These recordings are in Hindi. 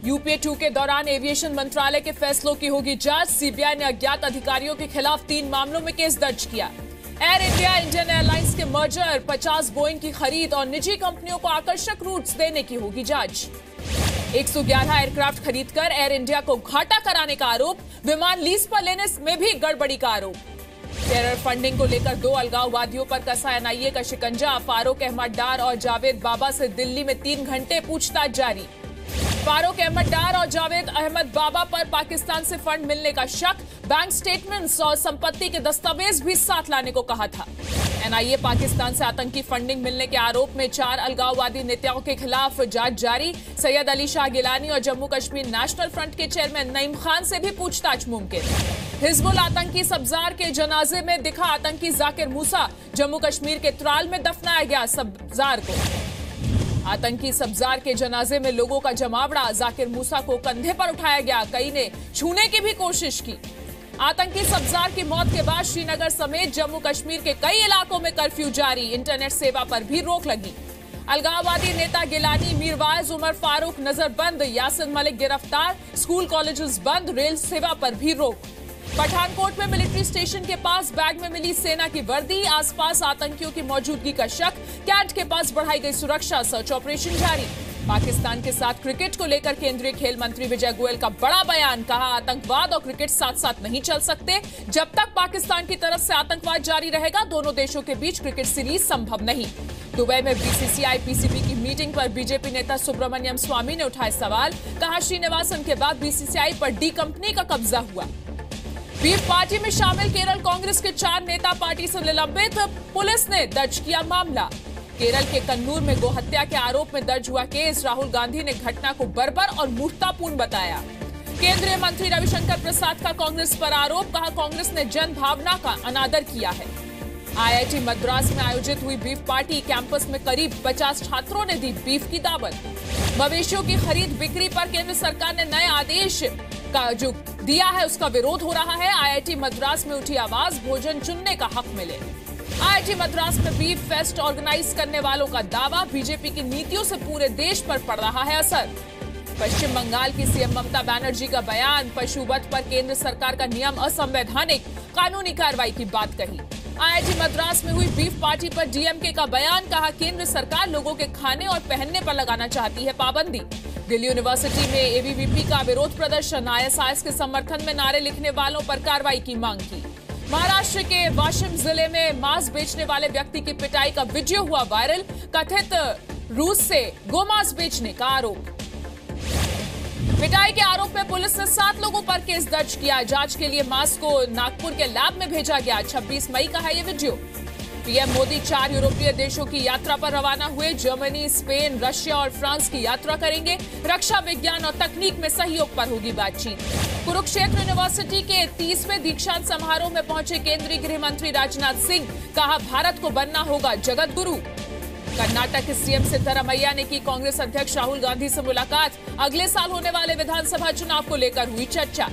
यूपीए 2 के दौरान एविएशन मंत्रालय के फैसलों की होगी जांच। सीबीआई ने अज्ञात अधिकारियों के खिलाफ 3 मामलों में केस दर्ज किया। एयर इंडिया इंडियन एयरलाइंस के मर्जर, 50 बोइंग की खरीद और निजी कंपनियों को आकर्षक रूट्स देने की होगी जांच। 111 एयरक्राफ्ट खरीदकर एयर इंडिया को घाटा कराने का आरोप, विमान लीज पर लेने में भी गड़बड़ी का आरोप। टेरर फंडिंग को लेकर 2 अलगाववादियों पर कसा एनआईए का शिकंजा। फारूक अहमद डार और जावेद बाबा से दिल्ली में 3 घंटे पूछताछ जारी। फारूक अहमद डार और जावेद अहमद बाबा पर पाकिस्तान से फंड मिलने का शक, बैंक स्टेटमेंट्स और संपत्ति के दस्तावेज भी साथ लाने को कहा था। एनआईए पाकिस्तान से आतंकी फंडिंग मिलने के आरोप में 4 अलगाववादी नेताओं के खिलाफ जांच जारी। सैयद अली शाह गिलानी और जम्मू कश्मीर नेशनल फ्रंट के चेयरमैन नईम खान से भी पूछताछ मुमकिन। हिजबुल आतंकी सब्जार के जनाजे में दिखा आतंकी जाकिर मूसा, जम्मू कश्मीर के त्राल में दफनाया गया सब्जार को। आतंकी सब्जार के जनाजे में लोगों का जमावड़ा, जाकिर मूसा को कंधे पर उठाया गया, कई ने छूने की भी कोशिश की। आतंकी सब्जार की मौत के बाद श्रीनगर समेत जम्मू कश्मीर के कई इलाकों में कर्फ्यू जारी, इंटरनेट सेवा पर भी रोक लगी। अलगाववादी नेता गिलानी, मीरवाइज उमर फारूक नजरबंद, यासिन मलिक गिरफ्तार, स्कूल कॉलेजेस बंद, रेल सेवा पर भी रोक। पठानकोट में मिलिट्री स्टेशन के पास बैग में मिली सेना की वर्दी, आसपास आतंकियों की मौजूदगी का शक, कैंट के पास बढ़ाई गई सुरक्षा, सर्च ऑपरेशन जारी। पाकिस्तान के साथ क्रिकेट को लेकर केंद्रीय खेल मंत्री विजय गोयल का बड़ा बयान, कहा आतंकवाद और क्रिकेट साथ साथ नहीं चल सकते। जब तक पाकिस्तान की तरफ से आतंकवाद जारी रहेगा, दोनों देशों के बीच क्रिकेट सीरीज संभव नहीं। दुबई में बीसीसीआई पीसीबी की मीटिंग पर बीजेपी नेता सुब्रमण्यम स्वामी ने उठाए सवाल, कहा श्रीनिवासन के बाद बीसीसीआई पर डी कंपनी का कब्जा हुआ। बीफ पार्टी में शामिल केरल कांग्रेस के 4 नेता पार्टी से निलंबित, पुलिस ने दर्ज किया मामला। केरल के कन्नूर में गोहत्या के आरोप में दर्ज हुआ केस, राहुल गांधी ने घटना को बर्बर और मूर्खतापूर्ण बताया। केंद्रीय मंत्री रविशंकर प्रसाद का कांग्रेस पर आरोप, कहा कांग्रेस ने जन भावना का अनादर किया है। आईआईटी मद्रास में आयोजित हुई बीफ पार्टी, कैंपस में करीब 50 छात्रों ने दी बीफ की दावत। मवेशियों की खरीद बिक्री पर केंद्र सरकार ने नए आदेश का जो दिया है उसका विरोध हो रहा है। आईआईटी मद्रास में उठी आवाज, भोजन चुनने का हक मिले। आईआईटी मद्रास में बीफ फेस्ट ऑर्गेनाइज करने वालों का दावा, बीजेपी की नीतियों से पूरे देश पर पड़ रहा है असर। पश्चिम बंगाल की सीएम ममता बनर्जी का बयान, पशुवध पर केंद्र सरकार का नियम असंवैधानिक, कानूनी कार्रवाई की बात कही। आईआईटी मद्रास में हुई बीफ पार्टी पर डीएमके का बयान, कहा केंद्र सरकार लोगों के खाने और पहनने पर लगाना चाहती है पाबंदी। दिल्ली यूनिवर्सिटी में एबीवीपी का विरोध प्रदर्शन, आईएसआईएस के समर्थन में नारे लिखने वालों पर कार्रवाई की मांग की। महाराष्ट्र के वाशिम जिले में मांस बेचने वाले व्यक्ति की पिटाई का वीडियो हुआ वायरल, कथित रूस से गोमांस बेचने का आरोप। पिटाई के आरोप में पुलिस ने 7 लोगों पर केस दर्ज किया। जांच के लिए मांस को नागपुर के लैब में भेजा गया। 26 मई का है ये वीडियो। पीएम मोदी 4 यूरोपीय देशों की यात्रा पर रवाना हुए। जर्मनी, स्पेन, रशिया और फ्रांस की यात्रा करेंगे। रक्षा विज्ञान और तकनीक में सहयोग पर होगी बातचीत। कुरुक्षेत्र यूनिवर्सिटी के 30वें दीक्षांत समारोह में पहुंचे केंद्रीय गृह मंत्री राजनाथ सिंह, कहा भारत को बनना होगा जगत गुरु। कर्नाटक के सीएम सिद्धरामैया ने की कांग्रेस अध्यक्ष राहुल गांधी से मुलाकात, अगले साल होने वाले विधानसभा चुनाव को लेकर हुई चर्चा।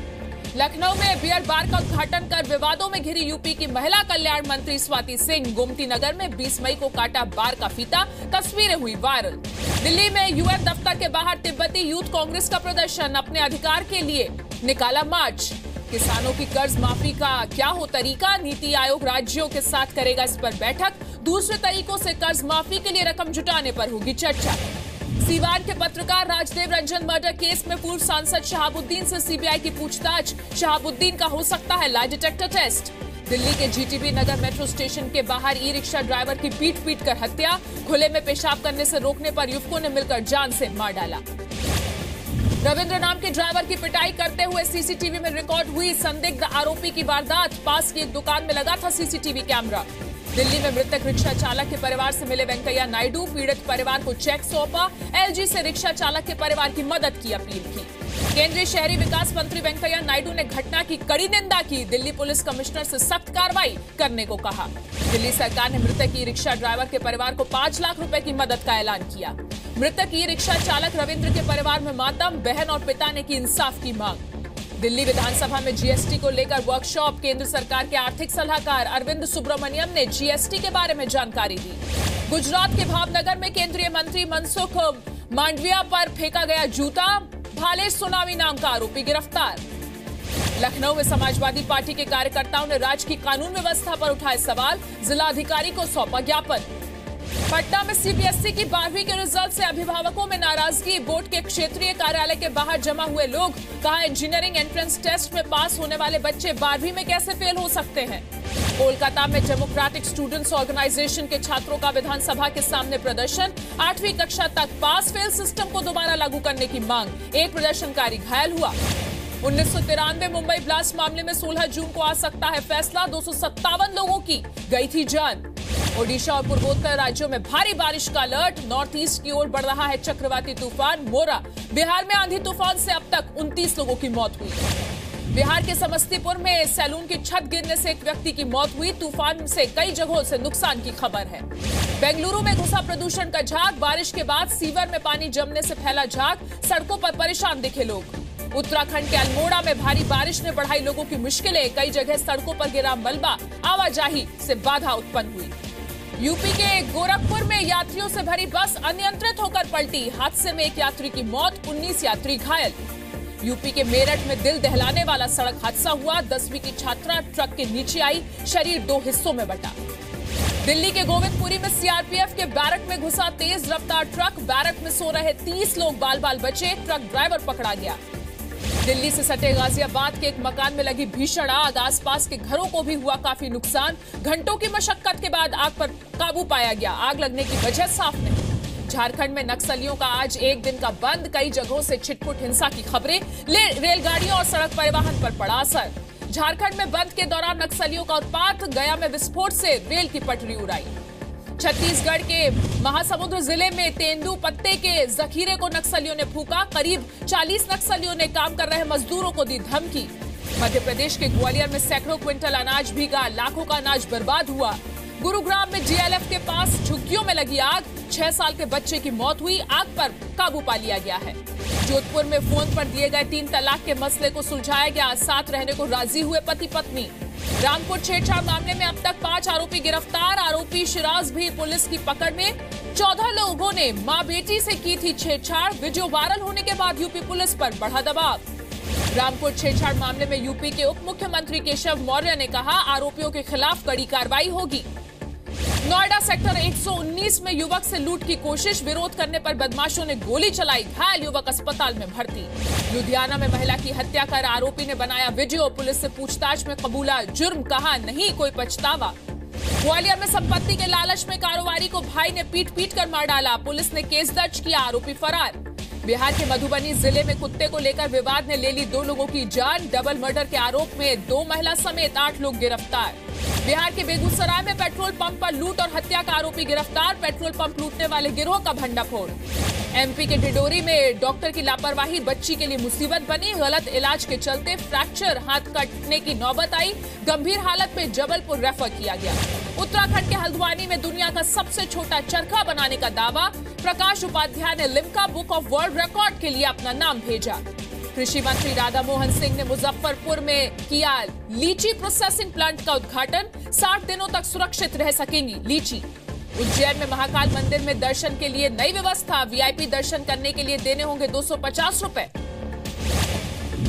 लखनऊ में बियर बार का उद्घाटन कर विवादों में घिरी यूपी की महिला कल्याण मंत्री स्वाति सिंह, गोमती नगर में 20 मई को काटा बार का फीता, तस्वीरें हुई वायरल। दिल्ली में यूएन दफ्तर के बाहर तिब्बती यूथ कांग्रेस का प्रदर्शन, अपने अधिकार के लिए निकाला मार्च। किसानों की कर्ज माफी का क्या हो तरीका, नीति आयोग राज्यों के साथ करेगा इस पर बैठक। दूसरे तरीकों से कर्ज माफी के लिए रकम जुटाने पर होगी चर्चा। सीवान के पत्रकार राजदेव रंजन मर्डर केस में पूर्व सांसद शहाबुद्दीन से सीबीआई की पूछताछ, शहाबुद्दीन का हो सकता है लाई डिटेक्टर टेस्ट। दिल्ली के जीटीबी नगर मेट्रो स्टेशन के बाहर ई रिक्शा ड्राइवर की पीट कर हत्या, खुले में पेशाब करने से रोकने पर युवकों ने मिलकर जान से मार डाला। रविंद्र नाम के ड्राइवर की पिटाई करते हुए सीसीटीवी में रिकॉर्ड हुई संदिग्ध आरोपी की वारदात, पास की एक दुकान में लगा था सीसीटीवी कैमरा। दिल्ली में मृतक रिक्शा चालक के परिवार से मिले वेंकैया नायडू, पीड़ित परिवार को चेक सौंपा, एलजी से रिक्शा चालक के परिवार की मदद की अपील की। केंद्रीय शहरी विकास मंत्री वेंकैया नायडू ने घटना की कड़ी निंदा की, दिल्ली पुलिस कमिश्नर से सख्त कार्रवाई करने को कहा। दिल्ली सरकार ने मृतक ई रिक्शा ड्राइवर के परिवार को 5 लाख रुपए की मदद का ऐलान किया। मृतक ई रिक्शा चालक रविंद्र के परिवार में मातम, बहन और पिता ने की इंसाफ की मांग। दिल्ली विधानसभा में जीएसटी को लेकर वर्कशॉप, केंद्र सरकार के आर्थिक सलाहकार अरविंद सुब्रमण्यम ने जीएसटी के बारे में जानकारी दी। गुजरात के भावनगर में केंद्रीय मंत्री मनसुख मांडविया पर फेंका गया जूता, भालेश सोनावी नाम का आरोपी गिरफ्तार। लखनऊ में समाजवादी पार्टी के कार्यकर्ताओं ने राज्य की कानून व्यवस्था पर उठाए सवाल, जिलाधिकारी को सौंपा ज्ञापन। पटना में सीबीएसई की 12वीं के रिजल्ट से अभिभावकों में नाराजगी, बोर्ड के क्षेत्रीय कार्यालय के बाहर जमा हुए लोग, कहा इंजीनियरिंग एंट्रेंस टेस्ट में पास होने वाले बच्चे 12वीं में कैसे फेल हो सकते हैं। कोलकाता में डेमोक्रेटिक स्टूडेंट्स ऑर्गेनाइजेशन के छात्रों का विधानसभा के सामने प्रदर्शन, 8वीं कक्षा तक पास फेल सिस्टम को दोबारा लागू करने की मांग, एक प्रदर्शनकारी घायल हुआ। 1993 मुंबई ब्लास्ट मामले में 16 जून को आ सकता है फैसला, 257 लोगों की गई थी जान। ओडिशा और पूर्वोत्तर राज्यों में भारी बारिश का अलर्ट, नॉर्थ ईस्ट की ओर बढ़ रहा है चक्रवाती तूफान मोरा। बिहार में आंधी तूफान से अब तक 29 लोगों की मौत हुई। बिहार के समस्तीपुर में सैलून की छत गिरने से एक व्यक्ति की मौत हुई, तूफान से कई जगहों से नुकसान की खबर है। बेंगलुरु में घुसा प्रदूषण का झाग, बारिश के बाद सीवर में पानी जमने से फैला झाग, सड़कों पर परेशान दिखे लोग। उत्तराखंड के अल्मोड़ा में भारी बारिश ने बढ़ाई लोगों की मुश्किलें, कई जगह सड़कों पर गिरा मलबा, आवाजाही से बाधा उत्पन्न हुई। यूपी के गोरखपुर में यात्रियों से भरी बस अनियंत्रित होकर पलटी, हादसे में एक यात्री की मौत, 19 यात्री घायल। यूपी के मेरठ में दिल दहलाने वाला सड़क हादसा हुआ, 10वीं की छात्रा ट्रक के नीचे आई, शरीर 2 हिस्सों में बटा। दिल्ली के गोविंदपुरी में सीआरपीएफ के बैरक में घुसा तेज रफ्तार ट्रक, बैरक में सो रहे 30 लोग बाल बाल बचे, ट्रक ड्राइवर पकड़ा गया। दिल्ली से सटे गाजियाबाद के एक मकान में लगी भीषण आग, आसपास के घरों को भी हुआ काफी नुकसान, घंटों की मशक्कत के बाद आग पर काबू पाया गया, आग लगने की वजह साफ नहीं। झारखंड में नक्सलियों का आज एक दिन का बंद, कई जगहों से छिटपुट हिंसा की खबरें, रेलगाड़ियों और सड़क परिवहन पर पड़ा असर। झारखंड में बंद के दौरान नक्सलियों का उत्पात, गया में विस्फोट से रेल की पटरी उड़ाई। छत्तीसगढ़ के महासमुंद जिले में तेंदू पत्ते के जखीरे को नक्सलियों ने फूका, करीब 40 नक्सलियों ने काम कर रहे मजदूरों को दी धमकी। मध्य प्रदेश के ग्वालियर में सैकड़ों क्विंटल अनाज भीगा, लाखों का अनाज बर्बाद हुआ। गुरुग्राम में डीएलएफ के पास झुग्गियों में लगी आग, 6 साल के बच्चे की मौत हुई, आग पर काबू पा लिया गया है। जोधपुर में फोन पर दिए गए 3 तलाक के मसले को सुलझाया गया, साथ रहने को राजी हुए पति पत्नी। रामपुर छेड़छाड़ मामले में अब तक 5 आरोपी गिरफ्तार, आरोपी शिराज भी पुलिस की पकड़ में। 14 लोगों ने मां बेटी से की थी छेड़छाड़, वीडियो वायरल होने के बाद यूपी पुलिस पर बढ़ा दबाव। रामपुर छेड़छाड़ मामले में यूपी के उप मुख्यमंत्री केशव मौर्य ने कहा, आरोपियों के खिलाफ कड़ी कार्रवाई होगी। नोएडा सेक्टर 119 में युवक से लूट की कोशिश, विरोध करने पर बदमाशों ने गोली चलाई, घायल युवक अस्पताल में भर्ती। लुधियाना में महिला की हत्या कर आरोपी ने बनाया वीडियो, पुलिस से पूछताछ में कबूला जुर्म, कहा नहीं कोई पछतावा। ग्वालियर में संपत्ति के लालच में कारोबारी को भाई ने पीट कर मार डाला, पुलिस ने केस दर्ज किया, आरोपी फरार। बिहार के मधुबनी जिले में कुत्ते को लेकर विवाद ने ले ली 2 लोगों की जान, डबल मर्डर के आरोप में 2 महिला समेत 8 लोग गिरफ्तार। बिहार के बेगूसराय में पेट्रोल पंप पर लूट और हत्या का आरोपी गिरफ्तार, पेट्रोल पंप लूटने वाले गिरोह का भंडाफोड़। एमपी के डिडोरी में डॉक्टर की लापरवाही बच्ची के लिए मुसीबत बनी, गलत इलाज के चलते फ्रैक्चर, हाथ कटने की नौबत आई, गंभीर हालत में जबलपुर रेफर किया गया। उत्तराखंड के हल्द्वानी में दुनिया का सबसे छोटा चरखा बनाने का दावा, प्रकाश उपाध्याय ने Limca book of world record के लिए अपना नाम भेजा। कृषि मंत्री राधा मोहन सिंह ने मुजफ्फरपुर में किया लीची प्रोसेसिंग प्लांट का उद्घाटन, 60 दिनों तक सुरक्षित रह सकेंगी लीची। उज्जैन में महाकाल मंदिर में दर्शन के लिए नई व्यवस्था, वीआईपी दर्शन करने के लिए देने होंगे 250 रुपए।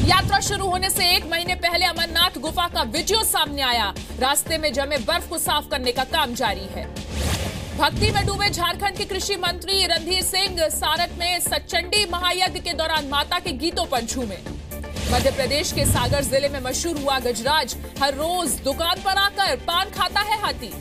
यात्रा शुरू होने से 1 महीने पहले अमरनाथ गुफा का वीडियो सामने आया, रास्ते में जमे बर्फ को साफ करने का काम जारी है। भक्ति में डूबे झारखंड के कृषि मंत्री रणधीर सिंह सारत में सचंडी महायज्ञ के दौरान माता के गीतों पर झूमे। मध्य प्रदेश के सागर जिले में मशहूर हुआ गजराज, हर रोज दुकान पर आकर पान खाता है हाथी।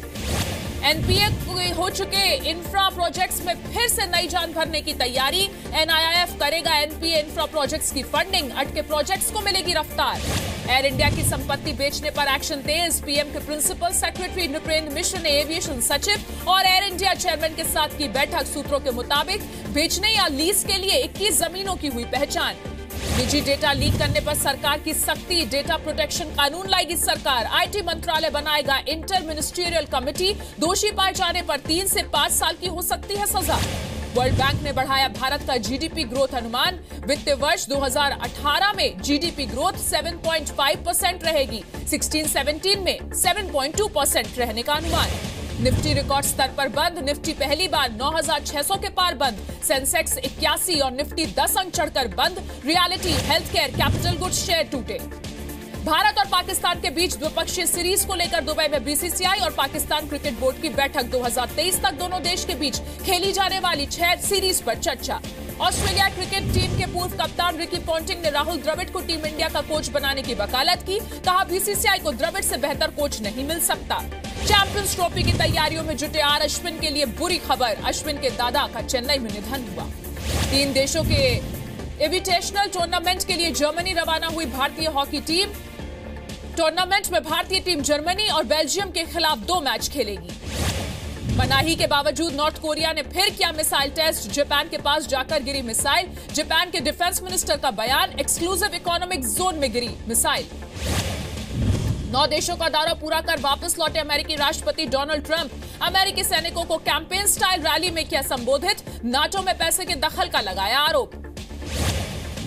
एनपीए हो चुके इंफ्रा प्रोजेक्ट्स में फिर से नई जान भरने की तैयारी, एनआईआईएफ करेगा एनपीए इंफ्रा प्रोजेक्ट्स की फंडिंग, अटके प्रोजेक्ट्स को मिलेगी रफ्तार। एयर इंडिया की संपत्ति बेचने पर एक्शन तेज, पीएम के प्रिंसिपल सेक्रेटरी नृपेंद्र मिश्र ने एविएशन सचिव और एयर इंडिया चेयरमैन के साथ की बैठक, सूत्रों के मुताबिक बेचने या लीज के लिए 21 जमीनों की हुई पहचान। निजी डेटा लीक करने पर सरकार की सख्ती, डेटा प्रोटेक्शन कानून लाएगी सरकार, आईटी मंत्रालय बनाएगा इंटर मिनिस्ट्रियल कमेटी, दोषी पाए जाने पर 3 से 5 साल की हो सकती है सजा। वर्ल्ड बैंक ने बढ़ाया भारत का जीडीपी ग्रोथ अनुमान, वित्तीय वर्ष 2018 में जीडीपी ग्रोथ 7.5% रहेगी, 16-17 में 7.2% रहने का अनुमान। निफ्टी रिकॉर्ड स्तर पर बंद। निफ्टी पहली बार 9,600 के पार बंद। सेंसेक्स 81 और निफ्टी 10 अंक चढ़कर बंद। Reality, health care, capital goods share टूटे। भारत और पाकिस्तान के बीच द्विपक्षीय सीरीज को लेकर दुबई में बीसीसीआई और पाकिस्तान क्रिकेट बोर्ड की बैठक। 2023 तक दोनों देश के बीच खेली जाने वाली 6 सीरीज पर चर्चा। ऑस्ट्रेलिया क्रिकेट टीम के पूर्व कप्तान रिकी पॉन्टिंग ने राहुल द्रविड़ को टीम इंडिया का कोच बनाने की वकालत की। कहा, बीसीसीआई को द्रविड़ से बेहतर कोच नहीं मिल सकता। चैंपियंस ट्रॉफी की तैयारियों में जुटे आर अश्विन के लिए बुरी खबर। अश्विन के दादा का चेन्नई में निधन हुआ। 3 देशों के इन्विटेशनल टूर्नामेंट के लिए जर्मनी रवाना हुई भारतीय हॉकी टीम। टूर्नामेंट में भारतीय टीम जर्मनी और बेल्जियम के खिलाफ 2 मैच खेलेगी। मनाही के बावजूद नॉर्थ कोरिया ने फिर किया मिसाइल टेस्ट। जापान के पास जाकर गिरी मिसाइल। जापान के डिफेंस मिनिस्टर का बयान, एक्सक्लूसिव इकोनॉमिक जोन में गिरी मिसाइल। 9 देशों का दौरा पूरा कर वापस लौटे अमेरिकी राष्ट्रपति डोनाल्ड ट्रंप। अमेरिकी सैनिकों को कैंपेन स्टाइल रैली में किया संबोधित। नाटो में पैसे के दखल का लगाया आरोप।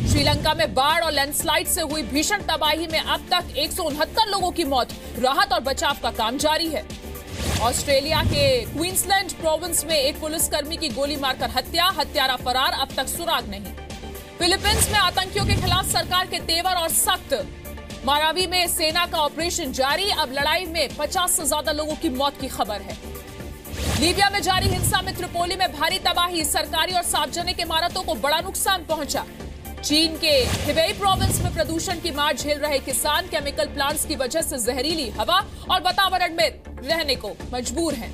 श्रीलंका में बाढ़ और लैंडस्लाइड से हुई भीषण तबाही में अब तक 169 लोगों की मौत। राहत और बचाव का काम जारी है। ऑस्ट्रेलिया के क्वींसलैंड प्रोविंस में एक पुलिसकर्मी की गोली मारकर हत्या। हत्यारा फरार, अब तक सुराग नहीं। फिलीपींस में आतंकियों के खिलाफ सरकार के तेवर और सख्त। मारावी में सेना का ऑपरेशन जारी। अब लड़ाई में 50 से ज्यादा लोगों की मौत की खबर है। लीबिया में जारी हिंसा में त्रिपोली में भारी तबाही। सरकारी और सार्वजनिक इमारतों को बड़ा नुकसान पहुंचा। चीन के हिबेई प्रोविंस में प्रदूषण की मार झेल रहे किसान केमिकल प्लांट्स की वजह से जहरीली हवा और वातावरण में रहने को मजबूर हैं।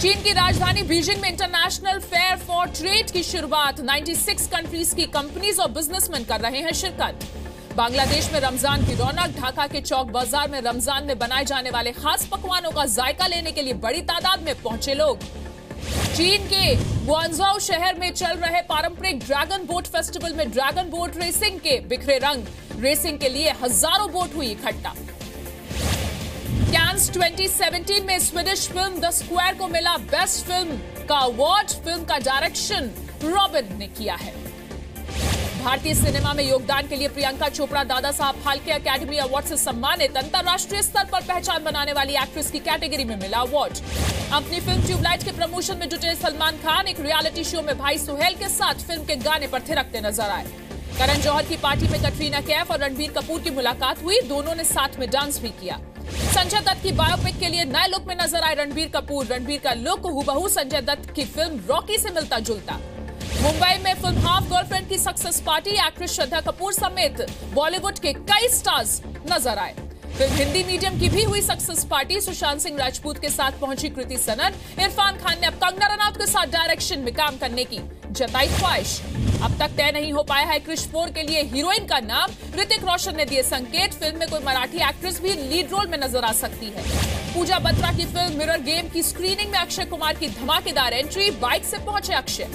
चीन की राजधानी बीजिंग में इंटरनेशनल फेयर फॉर ट्रेड की शुरुआत। 96 कंट्रीज की कंपनीज और बिजनेसमैन कर रहे हैं शिरकत। बांग्लादेश में रमजान की रौनक। ढाका के चौक बाजार में रमजान में बनाए जाने वाले खास पकवानों का जायका लेने के लिए बड़ी तादाद में पहुंचे लोग। चीन के गुआंगझो शहर में चल रहे पारंपरिक ड्रैगन बोट फेस्टिवल में ड्रैगन बोट रेसिंग के बिखरे रंग। रेसिंग के लिए हजारों बोट हुई इकट्ठा। कैन्स 2017 में स्वीडिश फिल्म द स्क्वायर को मिला बेस्ट फिल्म का अवार्ड। फिल्म का डायरेक्शन रॉबिन ने किया है। भारतीय सिनेमा में योगदान के लिए प्रियंका चोपड़ा दादा साहब फाल्के अकेडमी अवार्ड से सम्मानित। अंतर्राष्ट्रीय स्तर पर पहचान बनाने वाली एक्ट्रेस की कैटेगरी में मिला अवार्ड। अपनी फिल्म ट्यूबलाइट के प्रमोशन में जुटे सलमान खान एक रियलिटी शो में भाई सुहेल के साथ फिल्म के गाने पर थिरकते नजर आए। करण जौहर की पार्टी में कटरीना कैफ और रणबीर कपूर की मुलाकात हुई। दोनों ने साथ में डांस भी किया। संजय दत्त की बायोपिक के लिए नए लुक में नजर आए रणबीर कपूर। रणबीर का लुक हुबहू संजय दत्त की फिल्म रॉकी से मिलता जुलता। मुंबई में फिल्म हाफ गर्लफ्रेंड की success party. Actress Shraddha Kapoor समेत बॉलीवुड के कई स्टार्स नजर आए। फिल्म हिंदी मीडियम की भी हुई सक्सेस पार्टी। सुशांत सिंह राजपूत के साथ पहुंची कृति सनन। इरफान खान ने अब कंगना रनौत के साथ डायरेक्शन में काम करने की जताई ख्वाहिश। अब तक तय नहीं हो पाया है क्रिश 4 के लिए हीरोइन का नाम। ऋतिक रोशन ने दिए संकेत। फिल्म में कोई मराठी एक्ट्रेस भी लीड रोल में नजर आ सकती है। पूजा बत्रा की फिल्म मिरर गेम की स्क्रीनिंग में अक्षय कुमार की धमाकेदार एंट्री। बाइक से पहुंचे अक्षय।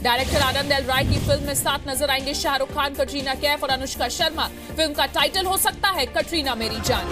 डायरेक्टर आनंद एल राय की फिल्म में साथ नजर आएंगे शाहरुख खान, कटरीना कैफ और अनुष्का शर्मा। फिल्म का टाइटल हो सकता है कटरीना मेरी जान।